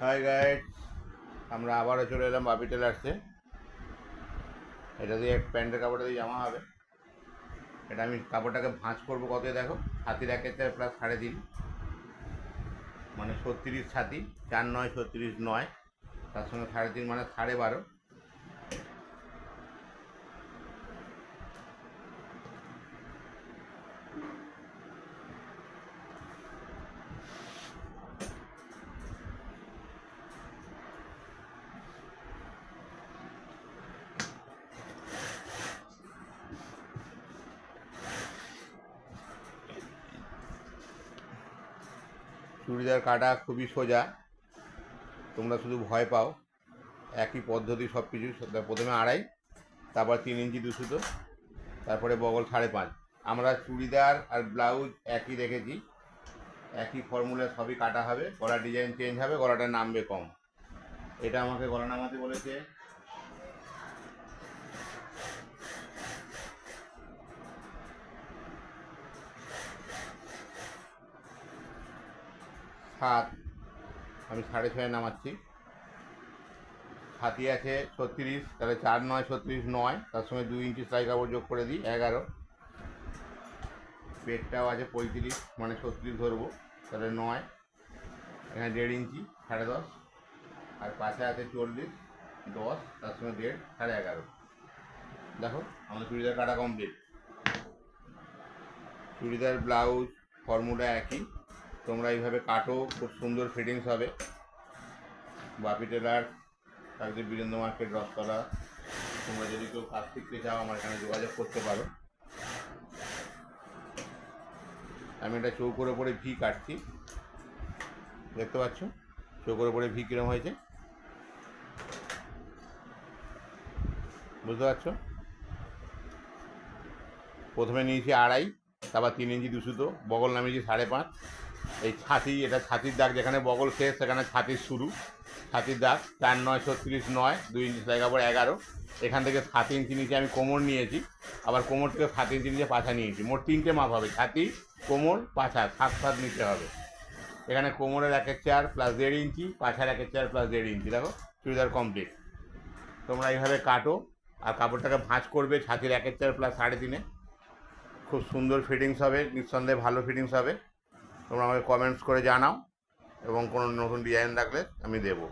High guide, আমরা আবারও চলে এলাম বাপি টেলার্সে। এটা দিয়ে প্যান্টের কাপড়টা দিয়ে জামা হবে। এটা আমি কাপড়টাকে ভাঁজ করবো কত দেখো, ছাতির 1/4 প্লাস 3.5, মানে 36 ছাতি, 4 9 36 9, তার সঙ্গে 3.5 মানে 12.5। চুড়িদার কাটা খুবই সোজা, তোমরা শুধু ভয় পাও। একই পদ্ধতি সব কিছু। প্রথমে 2.5, তারপর 3 ইঞ্চি 2 সুতো, তারপরে বগল 5.5। আমরা চুড়িদার আর ব্লাউজ একই রেখেছি, একই ফর্মুলা, সবই কাটা হবে। গলা ডিজাইন চেঞ্জ হবে, গলাটা নামবে কম। এটা আমাকে গলা নামাতে বলেছে 7, আমি 6.5 নামাচ্ছি। ছাতি আছে 36, তাহলে 4 9 36 9, তার সঙ্গে 2 ইঞ্চি সেলাই কাপড় যোগ করে দিই 11। পেটটাও আছে 35, মানে 36 ধরবো, তাহলে 9। এখানে 1.5 ইঞ্চি 10.5, আর পাশে আছে 40 10, তার সঙ্গে 1.5 11.5। দেখো আমাদের চুড়িদার কাটা কমপ্লিট। চুড়িদার ব্লাউজ ফর্মুলা একই, তোমরা এইভাবে কাটো, খুব সুন্দর ফিটিংস হবে। বাপি টেলার, কালকে বীরেন্দ্র মার্কেট, রথতলা। তোমরা যদি কেউ কাজ শিখতে চাও আমার এখানে যোগাযোগ করতে পারো। আমি এটা চৌকোর ওপরে ভি কাটছি, দেখতে পাচ্ছ চৌকোর ওপরে ভি কিরম হয়েছে, বুঝতে পারছো? প্রথমে নিয়েছি 2.5, তারপর 3 ইঞ্চি 2 সুতো, বগল নামিয়েছি 5.5। এই ছাতি, এটা ছাতির দাগ, যেখানে বগল শেষ সেখানে ছাতির শুরু, ছাতির দাগ। 4 9 36 9, 2 ইঞ্চি সেলাই কাপড় 11। এখান থেকে 7 ইঞ্চি নিচে আমি কোমর নিয়েছি, আবার কোমর থেকে 7 ইঞ্চি নিচে পাছা নিয়েছি। মোট 3টে মাপ হবে, ছাতি, কোমর, পাছা, 7 নিতে হবে। এখানে কোমরের 1/4 প্লাস 1.5 ইঞ্চি, পাছার 1/4 প্লাস 1.5 ইঞ্চি। দেখো চুড়িদার কমপ্লিট। তোমরা এইভাবে কাটো আর কাপড়টাকে ভাঁজ করবে ছাতির 1/4 প্লাস 3.5। খুব সুন্দর ফিটিংস হবে, নিঃসন্দেহে ভালো ফিটিংস হবে। তোমরা আমাকে কমেন্টস করে জানাও, এবং কোনো নতুন ডিজাইন থাকলে আমি দেবো।